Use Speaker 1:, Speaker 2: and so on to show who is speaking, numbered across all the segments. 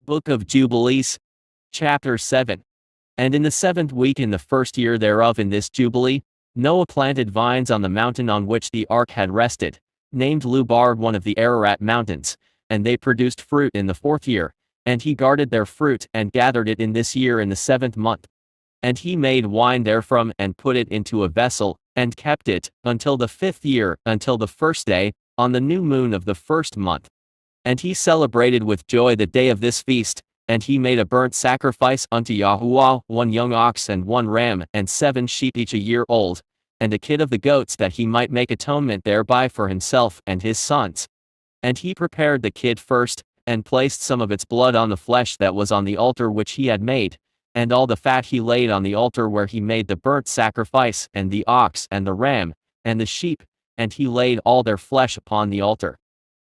Speaker 1: Book of Jubilees, Chapter 7. And in the 7th week in the 1st year thereof in this Jubilee, Noah planted vines on the mountain on which the ark had rested, named Lubar one of the Ararat mountains, and they produced fruit in the 4th year, and he guarded their fruit and gathered it in this year in the 7th month. And he made wine therefrom and put it into a vessel, and kept it, until the 5th year, until the 1st day, on the new moon of the 1st month. And he celebrated with joy the day of this feast, and he made a burnt sacrifice unto Yahuwah, 1 young ox and 1 ram, and 7 sheep each a year old, and a kid of the goats that he might make atonement thereby for himself and his sons. And he prepared the kid first, and placed some of its blood on the flesh that was on the altar which he had made, and all the fat he laid on the altar where he made the burnt sacrifice, and the ox and the ram, and the sheep, and he laid all their flesh upon the altar.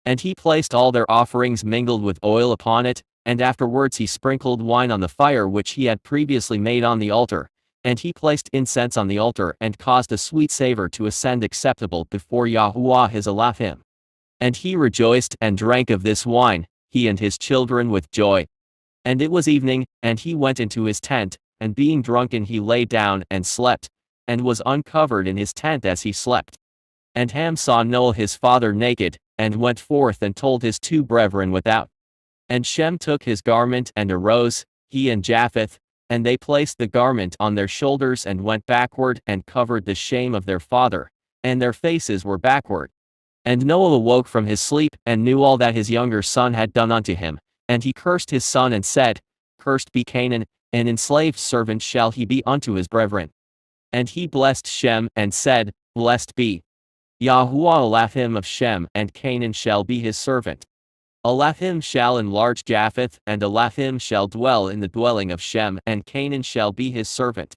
Speaker 1: And he placed all their offerings mingled with oil upon it, and afterwards he sprinkled wine on the fire which he had previously made on the altar, and he placed incense on the altar and caused a sweet savor to ascend acceptable before Yahuwah his Elohim. And he rejoiced and drank of this wine, he and his children with joy. And it was evening, and he went into his tent, and being drunken he lay down and slept, and was uncovered in his tent as he slept. And Ham saw Noah his father naked, and went forth and told his 2 brethren without. And Shem took his garment and arose, he and Japheth, and they placed the garment on their shoulders and went backward and covered the shame of their father, and their faces were backward. And Noah awoke from his sleep and knew all that his younger son had done unto him, and he cursed his son and said, Cursed be Canaan, an enslaved servant shall he be unto his brethren. And he blessed Shem and said, Blessed be Yahuwah Elohim of Shem, and Canaan shall be his servant. Elohim shall enlarge Japheth, and Elohim shall dwell in the dwelling of Shem, and Canaan shall be his servant.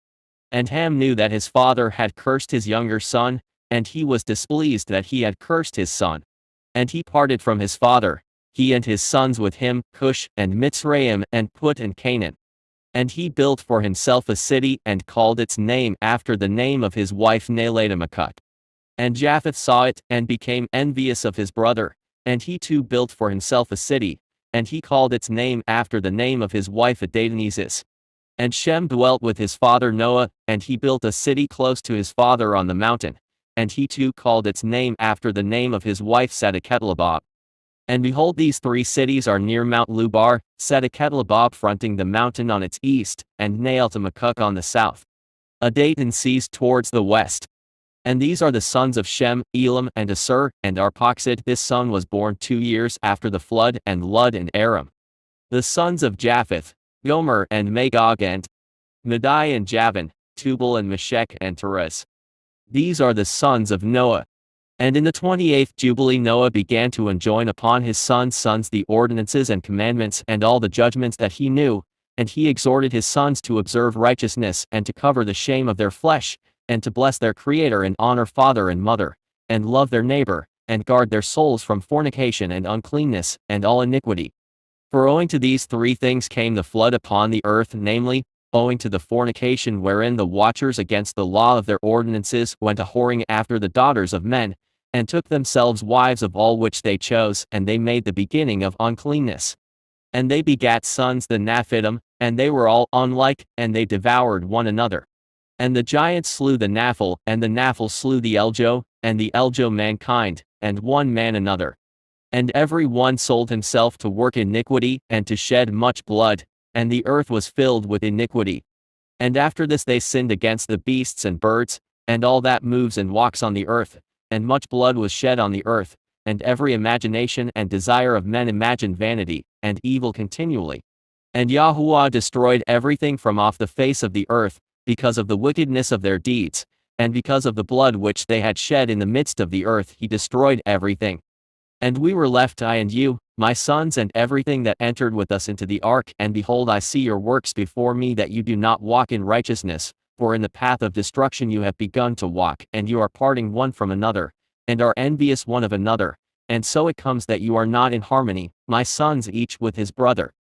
Speaker 1: And Ham knew that his father had cursed his younger son, and he was displeased that he had cursed his son. And he parted from his father, he and his sons with him, Cush, and Mitzrayim, and Put, and Canaan. And he built for himself a city, and called its name after the name of his wife Nelademakut. And Japheth saw it, and became envious of his brother, and he too built for himself a city, and he called its name after the name of his wife Adadnesis. And Shem dwelt with his father Noah, and he built a city close to his father on the mountain, and he too called its name after the name of his wife Sedeketlabob. And behold, these 3 cities are near Mount Lubar, Sedeketlabob fronting the mountain on its east, and Naaltamakuk on the south. Adaton sees towards the west. And these are the sons of Shem, Elam, and Asur, and Arpachshad. This son was born 2 years after the flood, and Lud and Aram. The sons of Japheth, Gomer and Magog and Madai and Javan, Tubal and Meshech and Terez. These are the sons of Noah. And in the 28th Jubilee Noah began to enjoin upon his sons' the ordinances and commandments and all the judgments that he knew, and he exhorted his sons to observe righteousness and to cover the shame of their flesh, and to bless their Creator and honor father and mother, and love their neighbor, and guard their souls from fornication and uncleanness, and all iniquity. For owing to these 3 things came the flood upon the earth, namely, owing to the fornication wherein the watchers against the law of their ordinances went a-whoring after the daughters of men, and took themselves wives of all which they chose, and they made the beginning of uncleanness. And they begat sons the Naphitim, and they were all unlike, and they devoured one another. And the giant slew the Naphal, and the Naphal slew the Eljo, and the Eljo mankind, and one man another. And every one sold himself to work iniquity, and to shed much blood, and the earth was filled with iniquity. And after this they sinned against the beasts and birds, and all that moves and walks on the earth, and much blood was shed on the earth, and every imagination and desire of men imagined vanity, and evil continually. And Yahuwah destroyed everything from off the face of the earth, because of the wickedness of their deeds, and because of the blood which they had shed in the midst of the earth he destroyed everything. And we were left, I and you, my sons, and everything that entered with us into the ark, and behold, I see your works before me, that you do not walk in righteousness, for in the path of destruction you have begun to walk, and you are parting one from another, and are envious one of another, and so it comes that you are not in harmony, my sons, each with his brother.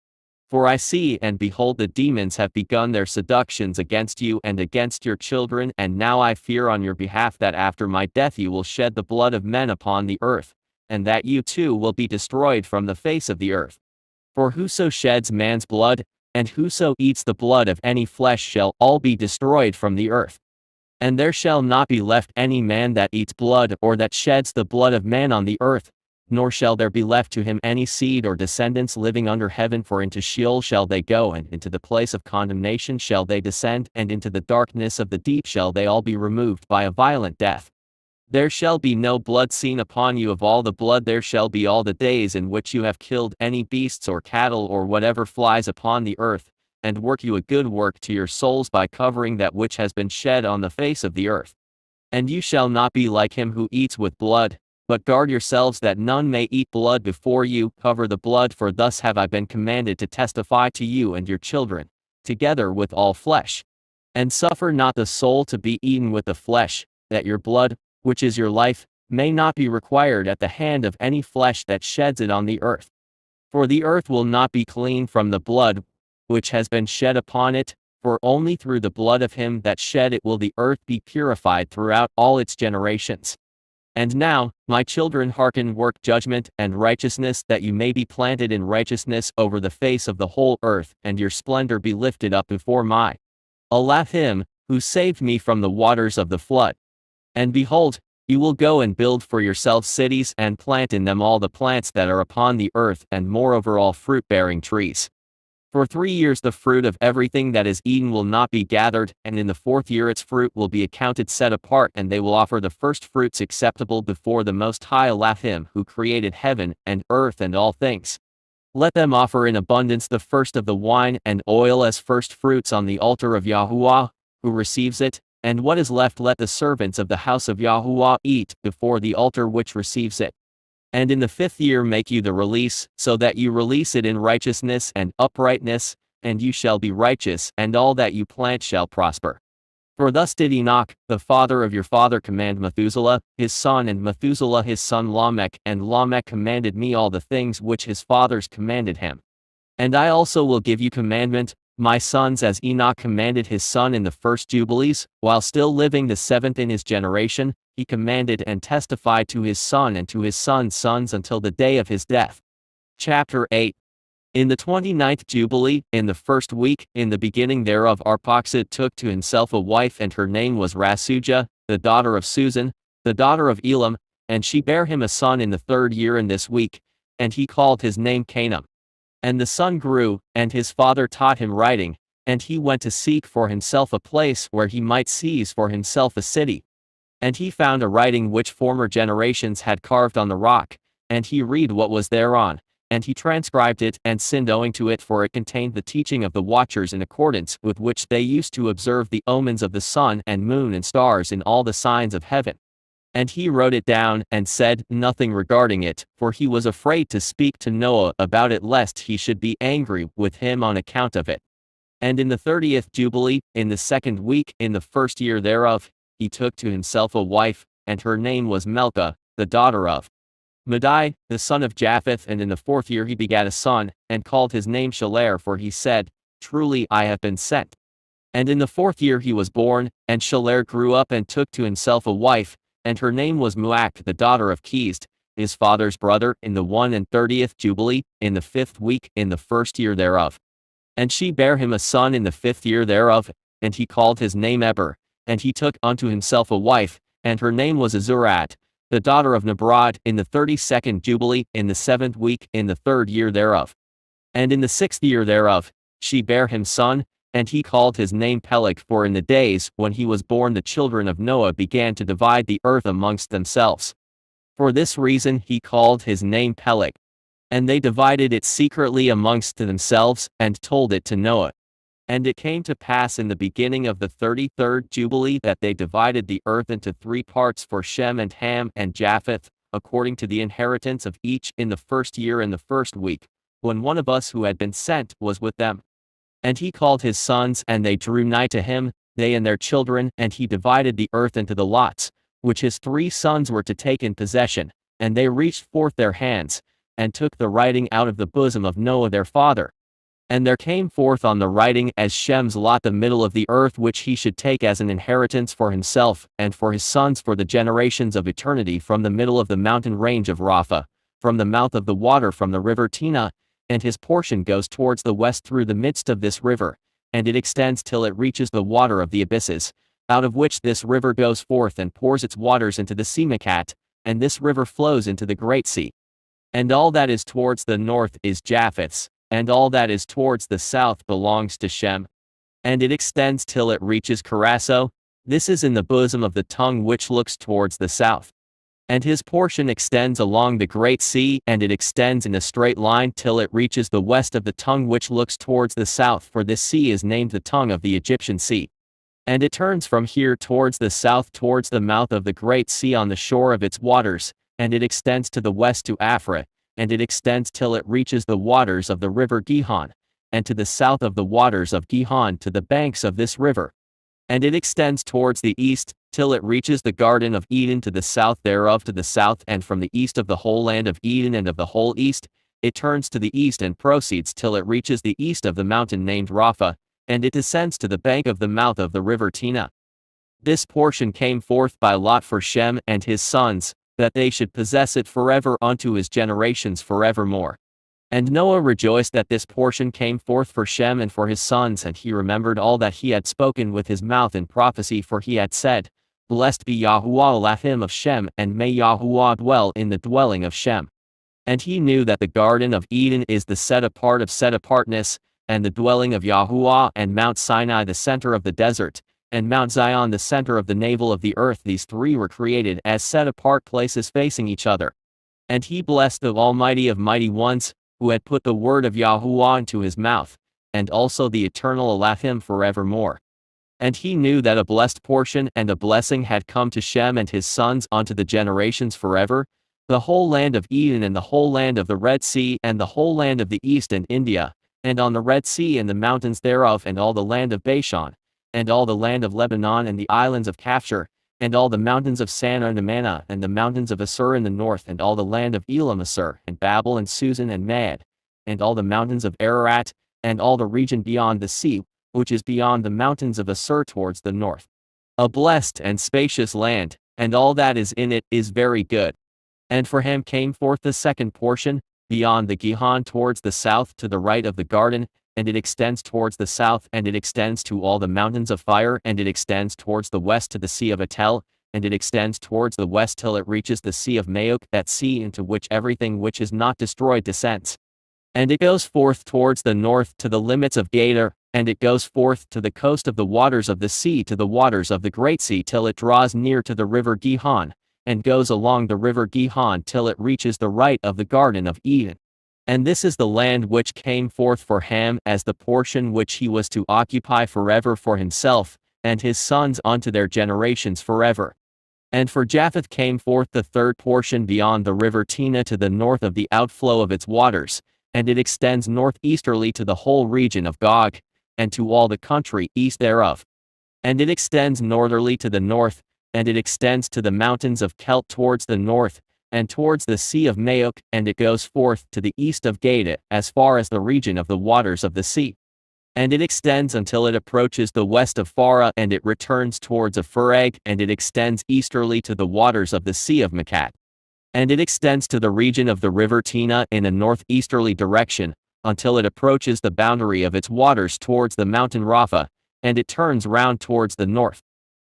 Speaker 1: For I see and behold the demons have begun their seductions against you and against your children, and now I fear on your behalf that after my death you will shed the blood of men upon the earth, and that you too will be destroyed from the face of the earth. For whoso sheds man's blood, and whoso eats the blood of any flesh shall all be destroyed from the earth. And there shall not be left any man that eats blood or that sheds the blood of man on the earth, nor shall there be left to him any seed or descendants living under heaven, for into Sheol shall they go, and into the place of condemnation shall they descend, and into the darkness of the deep shall they all be removed by a violent death. There shall be no blood seen upon you. Of all the blood there shall be all the days in which you have killed any beasts or cattle or whatever flies upon the earth, and work you a good work to your souls by covering that which has been shed on the face of the earth. And you shall not be like him who eats with blood, but guard yourselves that none may eat blood before you. Cover the blood, for thus have I been commanded to testify to you and your children, together with all flesh. And suffer not the soul to be eaten with the flesh, that your blood, which is your life, may not be required at the hand of any flesh that sheds it on the earth. For the earth will not be clean from the blood which has been shed upon it, for only through the blood of him that shed it will the earth be purified throughout all its generations. And now, my children, hearken, work judgment and righteousness, that you may be planted in righteousness over the face of the whole earth, and your splendor be lifted up before my Allah, him who saved me from the waters of the flood. And behold, you will go and build for yourselves cities, and plant in them all the plants that are upon the earth, and moreover all fruit-bearing trees. For 3 years the fruit of everything that is eaten will not be gathered, and in the 4th year its fruit will be accounted set apart, and they will offer the first fruits acceptable before the Most High Allah, him who created heaven and earth and all things. Let them offer in abundance the first of the wine and oil as first fruits on the altar of Yahuwah, who receives it, and what is left let the servants of the house of Yahuwah eat before the altar which receives it. And in the 5th year make you the release, so that you release it in righteousness and uprightness, and you shall be righteous, and all that you plant shall prosper. For thus did Enoch, the father of your father, command Methuselah, his son, and Methuselah his son Lamech, and Lamech commanded me all the things which his fathers commanded him. And I also will give you commandment, my sons, as Enoch commanded his son in the first Jubilees, while still living the 7th in his generation, he commanded and testified to his son and to his son's sons until the day of his death. Chapter 8. In the 29th Jubilee, in the 1st week, in the beginning thereof, Arpachshad took to himself a wife, and her name was Rasujah, the daughter of Susan, the daughter of Elam, and she bare him a son in the 3rd year in this week, and he called his name Canaan. And the son grew, and his father taught him writing, and he went to seek for himself a place where he might seize for himself a city. And he found a writing which former generations had carved on the rock, and he read what was thereon, and he transcribed it, and sinned owing to it, for it contained the teaching of the watchers, in accordance with which they used to observe the omens of the sun and moon and stars in all the signs of heaven. And he wrote it down, and said nothing regarding it, for he was afraid to speak to Noah about it, lest he should be angry with him on account of it. And in the 30th Jubilee, in the 2nd week, in the 1st year thereof, he took to himself a wife, and her name was Melka, the daughter of Madai, the son of Japheth. And in the 4th year he begat a son, and called his name Shalair, for he said, Truly I have been sent. And in the 4th year he was born, and Shalair grew up and took to himself a wife, and her name was Muach, the daughter of Chesed, his father's brother, in the 31st Jubilee, in the 5th week, in the 1st year thereof. And she bare him a son in the 5th year thereof, and he called his name Eber. And he took unto himself a wife, and her name was Azurat, the daughter of Nebrod, in the 32nd Jubilee, in the 7th week, in the 3rd year thereof. And in the 6th year thereof, she bare him son, and he called his name Peleg, for in the days when he was born the children of Noah began to divide the earth amongst themselves. For this reason he called his name Peleg. And they divided it secretly amongst themselves, and told it to Noah. And it came to pass in the beginning of the 33rd Jubilee that they divided the earth into 3 parts for Shem and Ham and Japheth, according to the inheritance of each, in the 1st year and the 1st week, when one of us who had been sent was with them. And he called his sons, and they drew nigh to him, they and their children, and he divided the earth into the lots, which his 3 sons were to take in possession, and they reached forth their hands, and took the writing out of the bosom of Noah their father. And there came forth on the writing as Shem's lot the middle of the earth, which he should take as an inheritance for himself, and for his sons for the generations of eternity, from the middle of the mountain range of Rapha, from the mouth of the water, from the river Tina, and his portion goes towards the west through the midst of this river, and it extends till it reaches the water of the abysses, out of which this river goes forth and pours its waters into the sea Makat, and this river flows into the great sea. And all that is towards the north is Japheth's, and all that is towards the south belongs to Shem. And it extends till it reaches Carasso, this is in the bosom of the tongue which looks towards the south. And his portion extends along the great sea, and it extends in a straight line till it reaches the west of the tongue which looks towards the south, for this sea is named the tongue of the Egyptian sea. And it turns from here towards the south towards the mouth of the great sea on the shore of its waters, and it extends to the west to Afra, and it extends till it reaches the waters of the river Gihon, and to the south of the waters of Gihon to the banks of this river. And it extends towards the east, till it reaches the Garden of Eden to the south thereof to the south, and from the east of the whole land of Eden and of the whole east, it turns to the east and proceeds till it reaches the east of the mountain named Rapha, and it descends to the bank of the mouth of the river Tina. This portion came forth by lot for Shem and his sons, that they should possess it forever unto his generations forevermore. And Noah rejoiced that this portion came forth for Shem and for his sons, and he remembered all that he had spoken with his mouth in prophecy, for he had said, Blessed be Yahuwah Elohim of Shem, and may Yahuwah dwell in the dwelling of Shem. And he knew that the Garden of Eden is the set apart of set apartness, and the dwelling of Yahuwah, and Mount Sinai the center of the desert, and Mount Zion the center of the navel of the earth. These three were created as set apart places facing each other. And he blessed the Almighty of mighty ones, who had put the word of Yahuwah into his mouth, and also the eternal Elohim forevermore. And he knew that a blessed portion and a blessing had come to Shem and his sons unto the generations forever, the whole land of Eden and the whole land of the Red Sea and the whole land of the east and India, and on the Red Sea and the mountains thereof, and all the land of Bashan, and all the land of Lebanon and the islands of Kaphshar, and all the mountains of Sana and Amana, and the mountains of Assur in the north, and all the land of Elam Assur, and Babel and Susan and Mad, and all the mountains of Ararat, and all the region beyond the sea, which is beyond the mountains of Assur towards the north. A blessed and spacious land, and all that is in it is very good. And for him came forth the second portion, beyond the Gihon towards the south to the right of the garden, and it extends towards the south, and it extends to all the mountains of fire, and it extends towards the west to the sea of Atel, and it extends towards the west till it reaches the sea of Maok, that sea into which everything which is not destroyed descends. And it goes forth towards the north to the limits of Gader, and it goes forth to the coast of the waters of the sea to the waters of the great sea till it draws near to the river Gihon, and goes along the river Gihon till it reaches the right of the Garden of Eden. And this is the land which came forth for Ham as the portion which he was to occupy forever for himself, and his sons unto their generations forever. And for Japheth came forth the third portion beyond the river Tina to the north of the outflow of its waters, and it extends northeasterly to the whole region of Gog, and to all the country east thereof. And it extends northerly to the north, and it extends to the mountains of Kelt towards the north, and towards the sea of Maok, and it goes forth to the east of Gada, as far as the region of the waters of the sea. And it extends until it approaches the west of Farah, and it returns towards Aphurag, and it extends easterly to the waters of the sea of Makat. And it extends to the region of the river Tina in a northeasterly direction, until it approaches the boundary of its waters towards the mountain Rapha, and it turns round towards the north.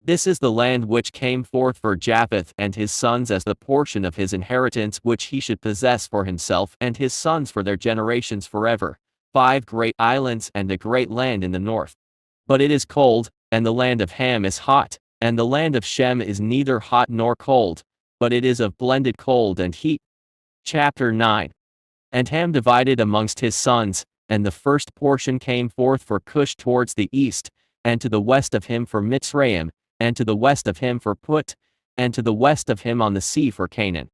Speaker 1: This is the land which came forth for Japheth and his sons as the portion of his inheritance which he should possess for himself and his sons for their generations forever, 5 great islands and a great land in the north. But it is cold, and the land of Ham is hot, and the land of Shem is neither hot nor cold, but it is of blended cold and heat. Chapter 9. And Ham divided amongst his sons, and the first portion came forth for Cush towards the east, and to the west of him for Mitzrayim, and to the west of him for Put, and to the west of him on the sea for Canaan.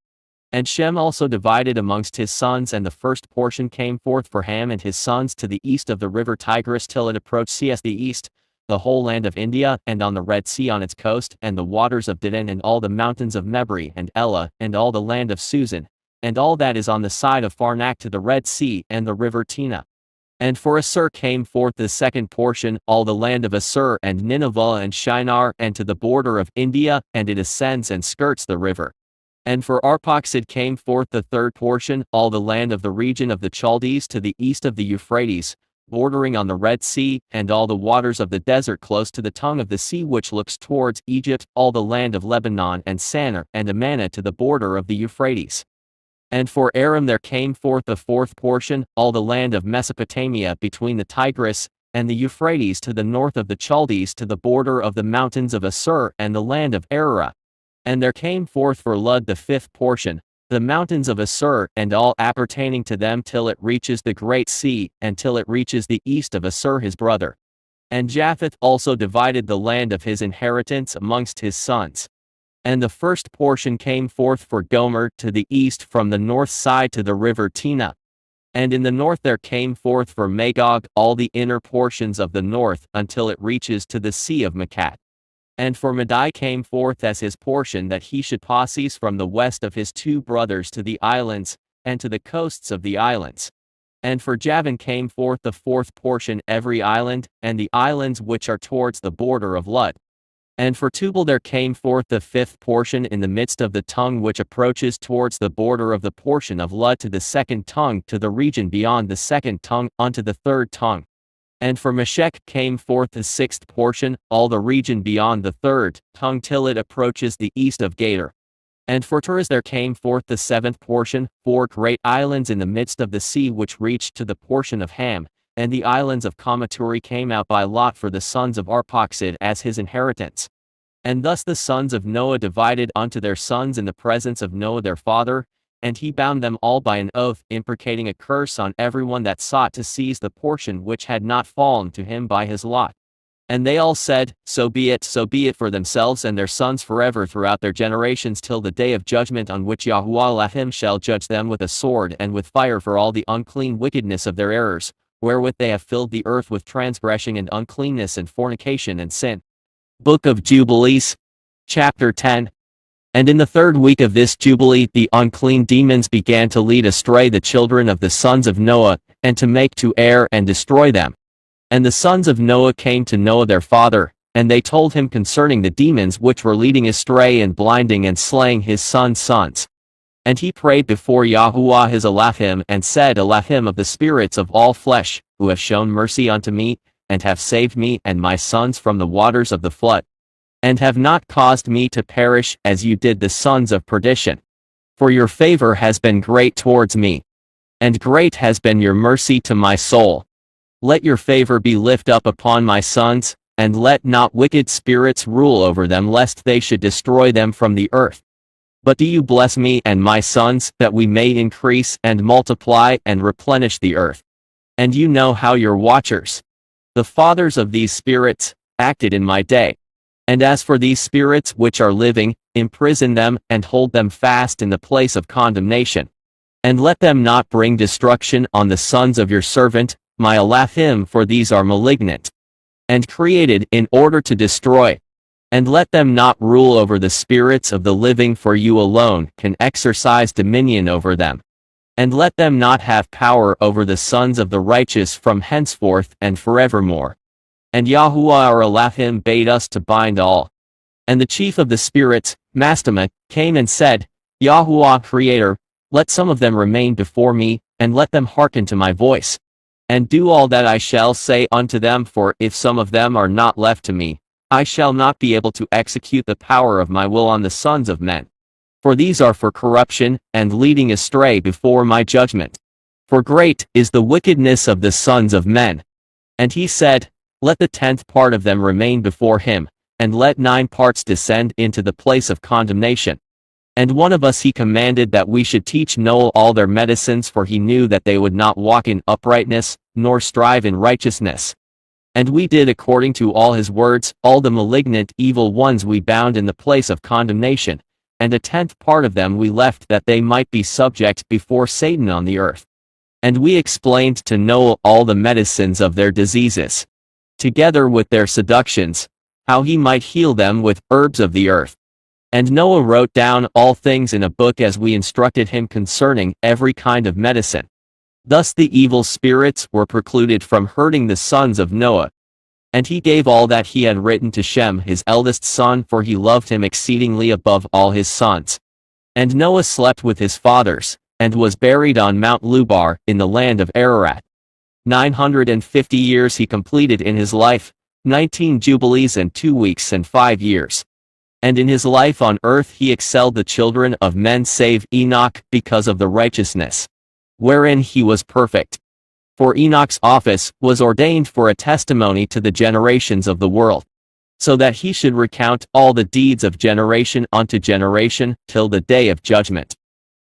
Speaker 1: And Shem also divided amongst his sons, and the first portion came forth for Ham and his sons to the east of the river Tigris till it approached seas the east, the whole land of India, and on the Red Sea on its coast, and the waters of Dedan, and all the mountains of Mebri and Elah, and all the land of Susan, and all that is on the side of Farnak to the Red Sea, and the river Tina. And for Assur came forth the second portion, all the land of Assur and Nineveh and Shinar, and to the border of India, and it ascends and skirts the river. And for Arpachshad came forth the third portion, all the land of the region of the Chaldees to the east of the Euphrates, bordering on the Red Sea, and all the waters of the desert close to the tongue of the sea which looks towards Egypt, all the land of Lebanon and Sanir and Amana to the border of the Euphrates. And for Aram there came forth the fourth portion, all the land of Mesopotamia between the Tigris and the Euphrates to the north of the Chaldees to the border of the mountains of Assur and the land of Ararat. And there came forth for Lud the fifth portion, the mountains of Assur and all appertaining to them till it reaches the great sea, and till it reaches the east of Assur his brother. And Japheth also divided the land of his inheritance amongst his sons. And the first portion came forth for Gomer to the east from the north side to the river Tina. And in the north there came forth for Magog all the inner portions of the north until it reaches to the sea of Makkat. And for Madai came forth as his portion that he should possess from the west of his two brothers to the islands, and to the coasts of the islands. And for Javan came forth the fourth portion every island, and the islands which are towards the border of Lud. And for Tubal there came forth the fifth portion in the midst of the tongue which approaches towards the border of the portion of Lud to the second tongue to the region beyond the second tongue unto the third tongue. And for Meshech came forth the sixth portion, all the region beyond the third tongue till it approaches the east of Gader. And for Tiras there came forth the seventh portion, 4 great islands in the midst of the sea which reached to the portion of Ham, and the islands of Kamaturi came out by lot for the sons of Arpachshad as his inheritance. And thus the sons of Noah divided unto their sons in the presence of Noah their father, and he bound them all by an oath, imprecating a curse on everyone that sought to seize the portion which had not fallen to him by his lot. And they all said, so be it for themselves and their sons forever throughout their generations till the day of judgment on which Yahuwah Elohim shall judge them with a sword and with fire for all the unclean wickedness of their errors, wherewith they have filled the earth with transgression and uncleanness and fornication and sin. Book of Jubilees, chapter 10. And in the third week of this Jubilee the unclean demons began to lead astray the children of the sons of Noah, and to make to err and destroy them. And the sons of Noah came to Noah their father, and they told him concerning the demons which were leading astray and blinding and slaying his sons. And he prayed before Yahuwah his Elohim and said, Elohim of the spirits of all flesh, who have shown mercy unto me, and have saved me and my sons from the waters of the flood, and have not caused me to perish as you did the sons of perdition. For your favor has been great towards me, and great has been your mercy to my soul. Let your favor be lifted up upon my sons, and let not wicked spirits rule over them lest they should destroy them from the earth. But do you bless me and my sons, that we may increase and multiply and replenish the earth. And you know how your watchers, the fathers of these spirits, acted in my day. And as for these spirits which are living, imprison them, and hold them fast in the place of condemnation. And let them not bring destruction on the sons of your servant, my Elohim, for these are malignant, and created in order to destroy. And let them not rule over the spirits of the living, for you alone can exercise dominion over them. And let them not have power over the sons of the righteous from henceforth and forevermore. And Yahuwah our Elohim bade us to bind all. And the chief of the spirits, Mastama, came and said, Yahuwah Creator, let some of them remain before me, and let them hearken to my voice. And do all that I shall say unto them, for if some of them are not left to me, I shall not be able to execute the power of my will on the sons of men. For these are for corruption, and leading astray before my judgment. For great is the wickedness of the sons of men. And he said, let the 10th part of them remain before him, and let 9 parts descend into the place of condemnation. And one of us he commanded that we should teach Noah all their medicines, for he knew that they would not walk in uprightness, nor strive in righteousness. And we did according to all his words, all the malignant evil ones we bound in the place of condemnation, and a 10th part of them we left that they might be subject before Satan on the earth. And we explained to Noah all the medicines of their diseases, together with their seductions, how he might heal them with herbs of the earth. And Noah wrote down all things in a book as we instructed him concerning every kind of medicine. Thus the evil spirits were precluded from hurting the sons of Noah. And he gave all that he had written to Shem his eldest son, for he loved him exceedingly above all his sons. And Noah slept with his fathers, and was buried on Mount Lubar, in the land of Ararat. 950 years he completed in his life, 19 jubilees and 2 weeks and 5 years. And in his life on earth he excelled the children of men save Enoch, because of the righteousness wherein he was perfect. For Enoch's office was ordained for a testimony to the generations of the world, so that he should recount all the deeds of generation unto generation, till the day of judgment.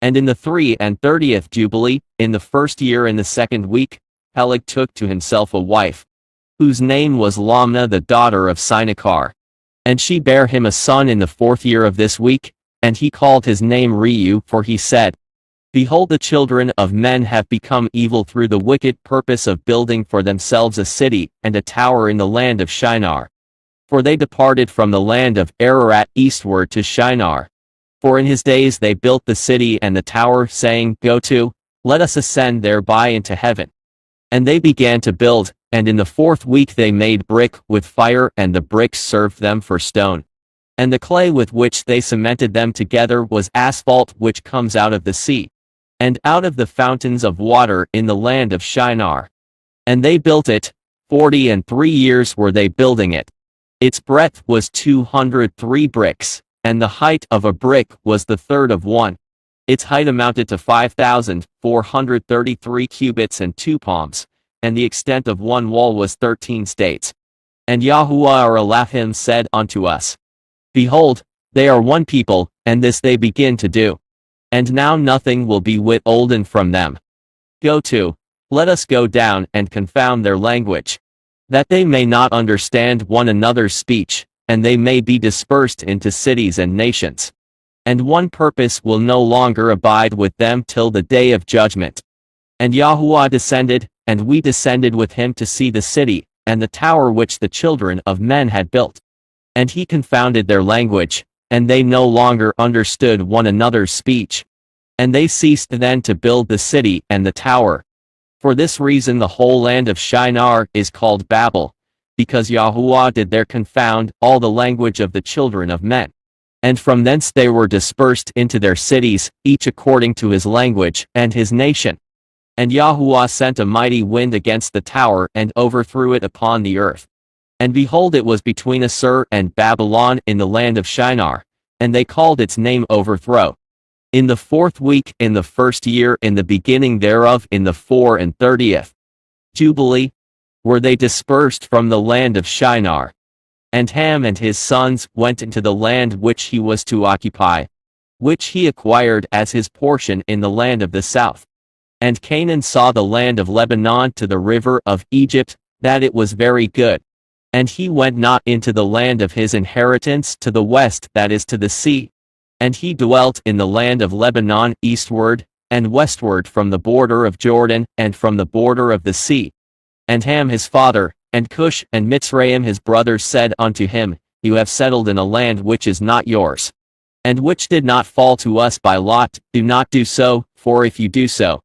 Speaker 1: And in the 33rd Jubilee, in the 1st year in the 2nd week, Peleg took to himself a wife, whose name was Lamna the daughter of Sinachar. And she bare him a son in the 4th year of this week, and he called his name Reu, for he said, Behold, the children of men have become evil through the wicked purpose of building for themselves a city and a tower in the land of Shinar. For they departed from the land of Ararat eastward to Shinar. For in his days they built the city and the tower, saying, Go to, let us ascend thereby into heaven. And they began to build, and in the 4th week they made brick with fire, and the bricks served them for stone. And the clay with which they cemented them together was asphalt which comes out of the sea, and out of the fountains of water in the land of Shinar. And they built it, 43 years were they building it. Its breadth was 203 bricks, and the height of a brick was the third of one. Its height amounted to 5,433 cubits and 2 palms, and the extent of one wall was 13 states. And Yahuwah our Elohim said unto us, Behold, they are one people, and this they begin to do. And now nothing will be withholden from them. Go to, let us go down and confound their language, that they may not understand one another's speech, and they may be dispersed into cities and nations. And one purpose will no longer abide with them till the day of judgment. And Yahuwah descended, and we descended with him to see the city, and the tower which the children of men had built. And he confounded their language, and they no longer understood one another's speech. And they ceased then to build the city and the tower. For this reason the whole land of Shinar is called Babel, because Yahuwah did there confound all the language of the children of men. And from thence they were dispersed into their cities, each according to his language and his nation. And Yahuwah sent a mighty wind against the tower, and overthrew it upon the earth. And behold, it was between Assur and Babylon in the land of Shinar, and they called its name Overthrow. In the 4th week, in the 1st year, in the beginning thereof, in the 34th Jubilee, were they dispersed from the land of Shinar. And Ham and his sons went into the land which he was to occupy, which he acquired as his portion in the land of the south. And Canaan saw the land of Lebanon to the river of Egypt, that it was very good. And he went not into the land of his inheritance to the west, that is to the sea. And he dwelt in the land of Lebanon eastward, and westward from the border of Jordan, and from the border of the sea. And Ham his father, and Cush and Mitzrayim his brothers said unto him, You have settled in a land which is not yours, and which did not fall to us by lot. Do not do so, for if you do so,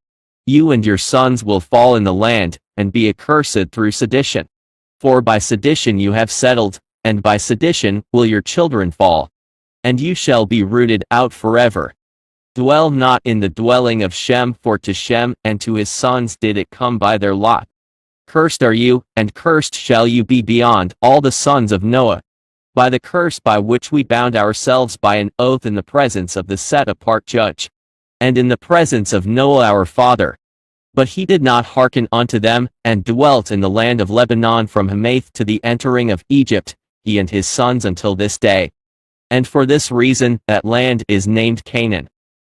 Speaker 1: you and your sons will fall in the land, and be accursed through sedition. For by sedition you have settled, and by sedition will your children fall. And you shall be rooted out forever. Dwell not in the dwelling of Shem, for to Shem and to his sons did it come by their lot. Cursed are you, and cursed shall you be beyond all the sons of Noah, by the curse by which we bound ourselves by an oath in the presence of the set-apart judge, and in the presence of Noah our father. But he did not hearken unto them, and dwelt in the land of Lebanon from Hamath to the entering of Egypt, he and his sons until this day. And for this reason that land is named Canaan.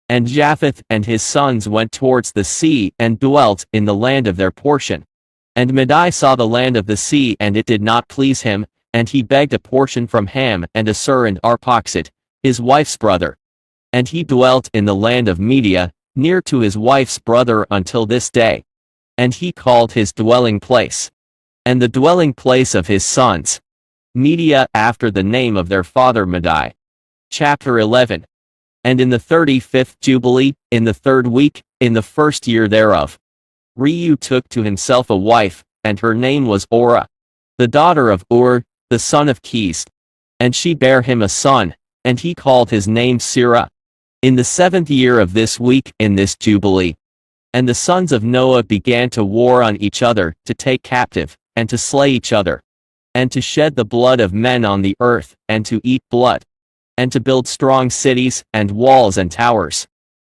Speaker 1: And Japheth and his sons went towards the sea, and dwelt in the land of their portion. And Madai saw the land of the sea, and it did not please him, and he begged a portion from Ham and Assur and Arphaxad, his wife's brother. And he dwelt in the land of Media, near to his wife's brother until this day. And he called his dwelling place, and the dwelling place of his sons, Media, after the name of their father Madai. Chapter 11. And in the 35th Jubilee, in the 3rd week, in the 1st year thereof, Reu took to himself a wife, and her name was Orah, the daughter of Ur, the son of Kis. And she bare him a son, and he called his name Sirah. in the 7th year of this week in this Jubilee. And the sons of Noah began to war on each other, to take captive, and to slay each other, and to shed the blood of men on the earth, and to eat blood, and to build strong cities, and walls and towers.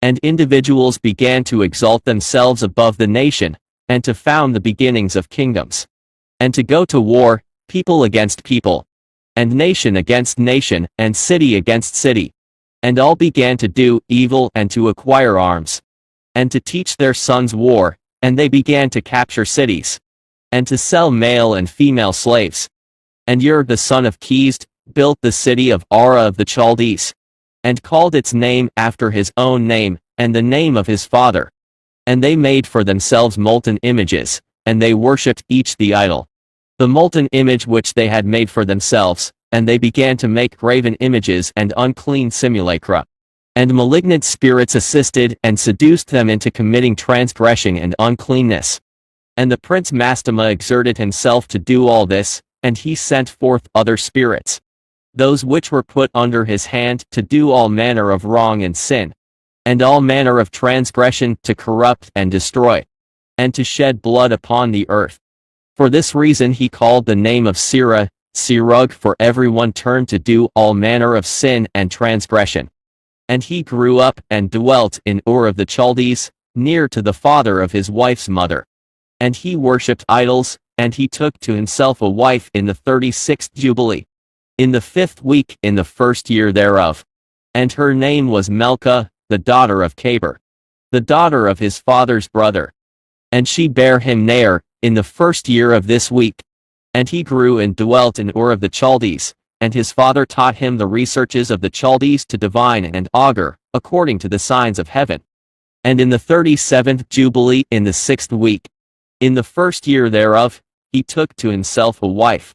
Speaker 1: And individuals began to exalt themselves above the nation, and to found the beginnings of kingdoms, and to go to war, people against people, and nation against nation, and city against city. And all began to do evil and to acquire arms, and to teach their sons war, and they began to capture cities, and to sell male and female slaves. And Ur the son of Chesed built the city of Ara of the Chaldees, and called its name after his own name, and the name of his father. And they made for themselves molten images, and they worshipped each the idol, the molten image which they had made for themselves, and they began to make graven images and unclean simulacra. And malignant spirits assisted and seduced them into committing transgression and uncleanness. And the prince Mastema exerted himself to do all this, and he sent forth other spirits, those which were put under his hand, to do all manner of wrong and sin, and all manner of transgression, to corrupt and destroy, and to shed blood upon the earth. For this reason he called the name of Sirah, Sirug, for everyone turned to do all manner of sin and transgression. And he grew up and dwelt in Ur of the Chaldees, near to the father of his wife's mother. And he worshipped idols, and he took to himself a wife in the 36th Jubilee, in the 5th week in the 1st year thereof. And her name was Melcha, the daughter of Cabir, the daughter of his father's brother. And she bare him Ner, in the 1st year of this week. And he grew and dwelt in Ur of the Chaldees, and his father taught him the researches of the Chaldees to divine and augur, according to the signs of heaven. And in the 37th Jubilee in the 6th week, in the 1st year thereof, he took to himself a wife.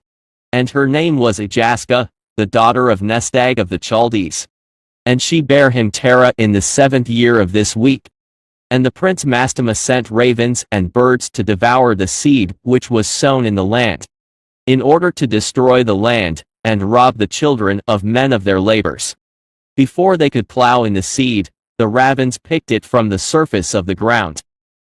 Speaker 1: And her name was Ajaska, the daughter of Nestag of the Chaldees. And she bare him Terah in the 7th year of this week. And the prince Mastema sent ravens and birds to devour the seed which was sown in the land, in order to destroy the land, and rob the children of men of their labors. Before they could plow in the seed, the ravens picked it from the surface of the ground.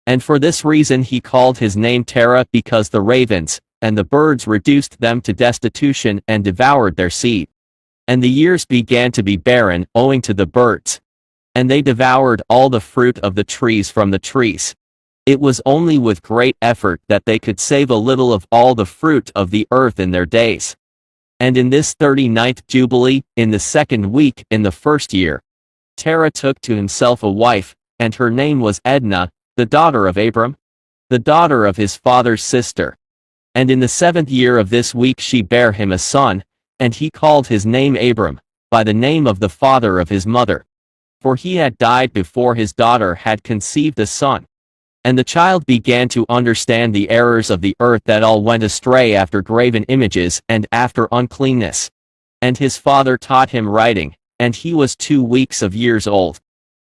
Speaker 1: And for this reason he called his name Terah, because the ravens and the birds reduced them to destitution and devoured their seed. And the years began to be barren, owing to the birds. And they devoured all the fruit of the trees from the trees. It was only with great effort that they could save a little of all the fruit of the earth in their days. And in this 39th Jubilee, in the 2nd week in the 1st year, Terah took to himself a wife, and her name was Edna, the daughter of Abram, the daughter of his father's sister. And in the 7th year of this week she bare him a son, and he called his name Abram, by the name of the father of his mother. For he had died before his daughter had conceived a son. And the child began to understand the errors of the earth, that all went astray after graven images and after uncleanness. And his father taught him writing, and he was 2 weeks of years old.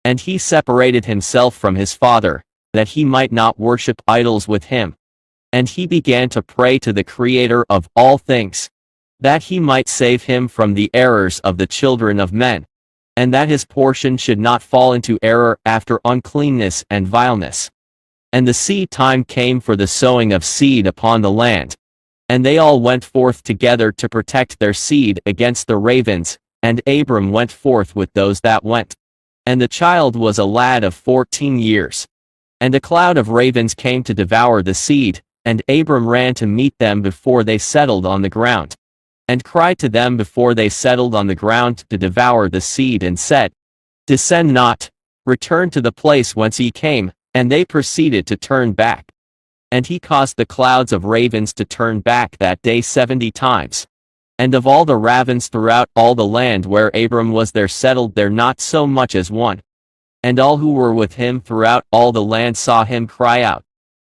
Speaker 1: And he separated himself from his father, that he might not worship idols with him. And he began to pray to the Creator of all things, that he might save him from the errors of the children of men, and that his portion should not fall into error after uncleanness and vileness. And the seed time came for the sowing of seed upon the land. And they all went forth together to protect their seed against the ravens, and Abram went forth with those that went. And the child was a lad of 14 years. And a cloud of ravens came to devour the seed, and Abram ran to meet them before they settled on the ground, and cried to them before they settled on the ground to devour the seed, and said, Descend not, return to the place whence ye came. And they proceeded to turn back. And he caused the clouds of ravens to turn back that day 70 times. And of all the ravens throughout all the land where Abram was, there settled there not so much as one. And all who were with him throughout all the land saw him cry out.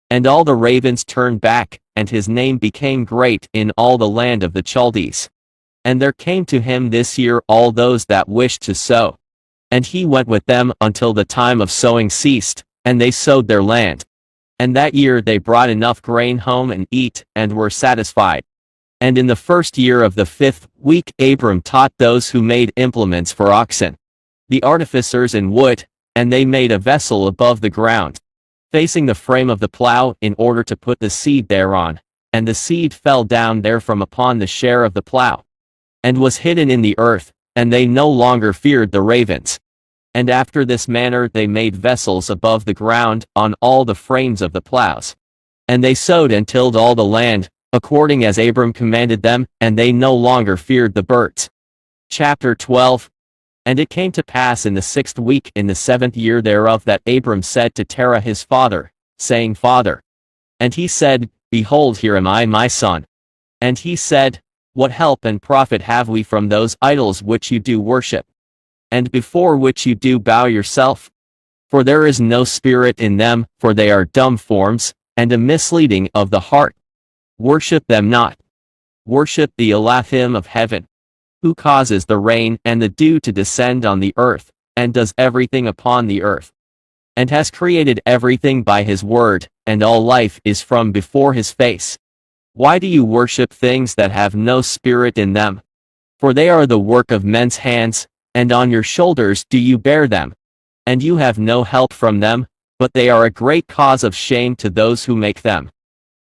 Speaker 1: And all the ravens turned back, and his name became great in all the land of the Chaldees. And there came to him this year all those that wished to sow. And he went with them until the time of sowing ceased, and they sowed their land. And that year they brought enough grain home and eat, and were satisfied. And in the 1st year of the 5th week Abram taught those who made implements for oxen, the artificers in wood, and they made a vessel above the ground, facing the frame of the plough in order to put the seed thereon, and the seed fell down therefrom upon the share of the plough, and was hidden in the earth, and they no longer feared the ravens. And after this manner they made vessels above the ground on all the frames of the ploughs. And they sowed and tilled all the land, according as Abram commanded them, and they no longer feared the birds. Chapter 12. And it came to pass in the 6th week in the 7th year thereof that Abram said to Terah his father, saying, Father. And he said, Behold, here am I, my son. And he said, What help and profit have we from those idols which you do worship, and before which you do bow yourself? For there is no spirit in them, for they are dumb forms, and a misleading of the heart. Worship them not. Worship the Elohim of heaven, who causes the rain and the dew to descend on the earth, and does everything upon the earth, and has created everything by his word, and all life is from before his face. Why do you worship things that have no spirit in them? For they are the work of men's hands, and on your shoulders do you bear them. And you have no help from them, but they are a great cause of shame to those who make them,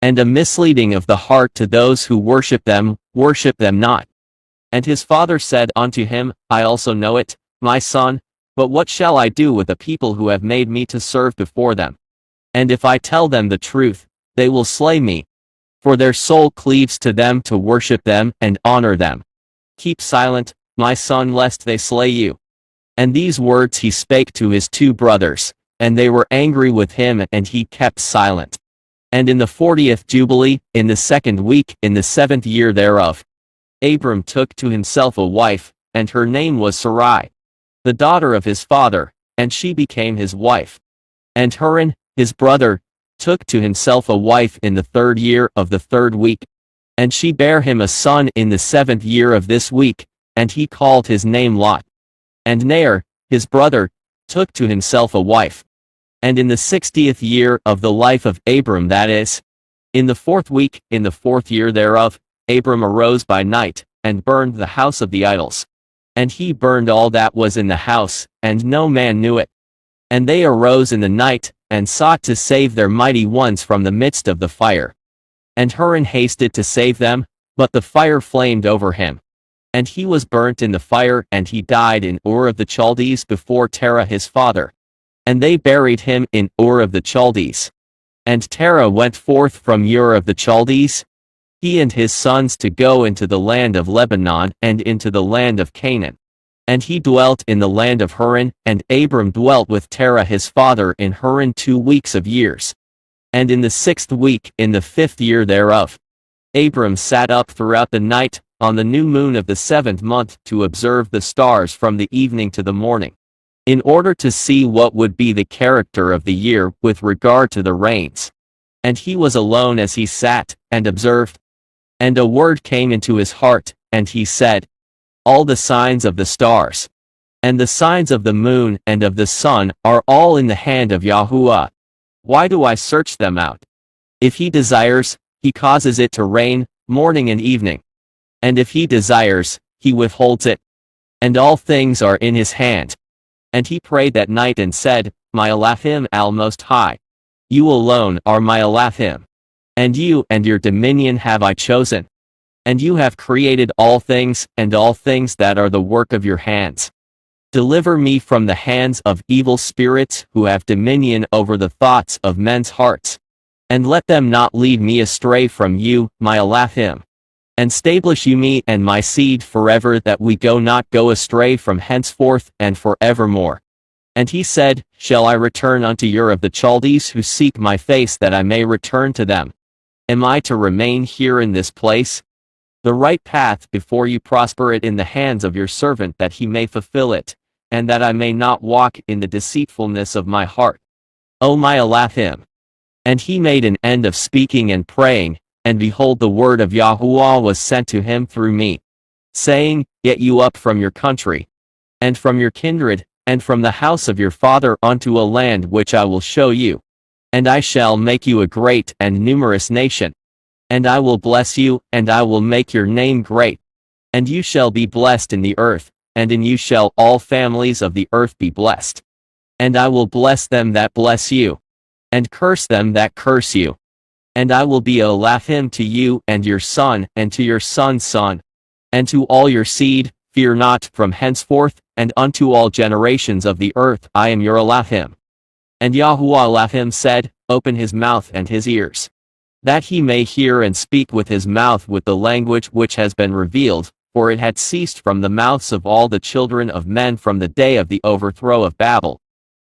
Speaker 1: and a misleading of the heart to those who worship them not. And his father said unto him, I also know it, my son, but what shall I do with the people who have made me to serve before them? And if I tell them the truth, they will slay me. For their soul cleaves to them to worship them and honor them. Keep silent, my son, lest they slay you. And these words he spake to his 2 brothers, and they were angry with him, and he kept silent. And in the 40th Jubilee, in the 2nd week, in the 7th year thereof, Abram took to himself a wife, and her name was Sarai, the daughter of his father, and she became his wife. And Haran, his brother, took to himself a wife in the 3rd year of the 3rd week, and she bare him a son in the 7th year of this week, and he called his name Lot. And Nahor, his brother, took to himself a wife. And in the 60th year of the life of Abram, that is, in the 4th week, in the 4th year thereof, Abram arose by night, and burned the house of the idols. And he burned all that was in the house, and no man knew it. And they arose in the night, and sought to save their mighty ones from the midst of the fire. And Haran hasted to save them, but the fire flamed over him. And he was burnt in the fire, and he died in Ur of the Chaldees before Terah his father. And they buried him in Ur of the Chaldees. And Terah went forth from Ur of the Chaldees, he and his sons, to go into the land of Lebanon and into the land of Canaan. And he dwelt in the land of Haran, and Abram dwelt with Terah his father in Haran 2 weeks of years. And in the 6th week, in the 5th year thereof, Abram sat up throughout the night, on the new moon of the 7th month, to observe the stars from the evening to the morning, in order to see what would be the character of the year with regard to the rains. And he was alone as he sat, and observed. And a word came into his heart, and he said, All the signs of the stars, and the signs of the moon and of the sun, are all in the hand of Yahuwah. Why do I search them out? If he desires, he causes it to rain, morning and evening. And if he desires, he withholds it. And all things are in his hand. And he prayed that night and said, My Elohim al Most High, you alone are my Elohim. And you and your dominion have I chosen. And you have created all things, and all things that are the work of your hands. Deliver me from the hands of evil spirits who have dominion over the thoughts of men's hearts. And let them not lead me astray from you, my Elohim. And stablish you me and my seed forever, that we not go astray from henceforth and forevermore. And he said, Shall I return unto Ur of the Chaldees, who seek my face, that I may return to them? Am I to remain here in this place? The right path before you, prosper it in the hands of your servant, that he may fulfill it, and that I may not walk in the deceitfulness of my heart, O my Elohim. And he made an end of speaking and praying, and behold, the word of Yahuwah was sent to him through me, saying, Get you up from your country, and from your kindred, and from the house of your father, unto a land which I will show you. And I shall make you a great and numerous nation. And I will bless you, and I will make your name great. And you shall be blessed in the earth, and in you shall all families of the earth be blessed. And I will bless them that bless you, and curse them that curse you. And I will be a Elohim to you and your son, and to your son's son, and to all your seed. Fear not, from henceforth, and unto all generations of the earth I am your Elohim. And Yahuwah Elohim said, Open his mouth and his ears, that he may hear and speak with his mouth with the language which has been revealed, for it had ceased from the mouths of all the children of men from the day of the overthrow of Babel.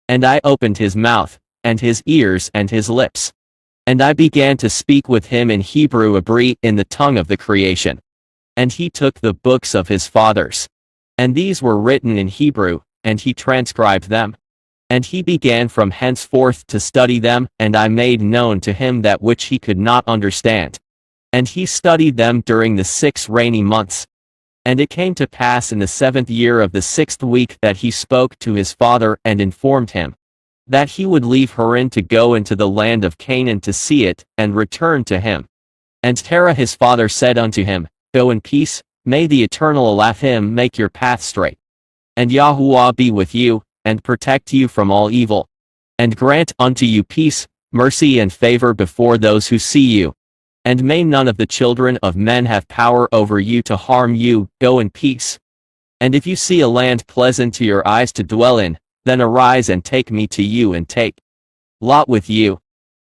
Speaker 1: And I opened his mouth, and his ears and his lips. And I began to speak with him in Hebrew Abri, in the tongue of the creation. And he took the books of his fathers, and these were written in Hebrew, and he transcribed them. And he began from henceforth to study them, and I made known to him that which he could not understand. And he studied them during the 6 rainy months. And it came to pass in the 7th year of the 6th week that he spoke to his father and informed him that he would leave Haran to go into the land of Canaan to see it, and return to him. And Terah his father said unto him, Go in peace, may the eternal Elohim make your path straight. And Yahuwah be with you, and protect you from all evil, and grant unto you peace, mercy and favor before those who see you. And may none of the children of men have power over you to harm you. Go in peace. And if you see a land pleasant to your eyes to dwell in, then arise and take me to you, and take Lot with you,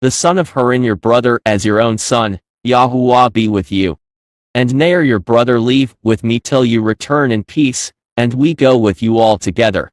Speaker 1: the son of Haran your brother, as your own son. Yahuwah be with you. And Nair your brother leave with me till you return in peace, and we go with you all together.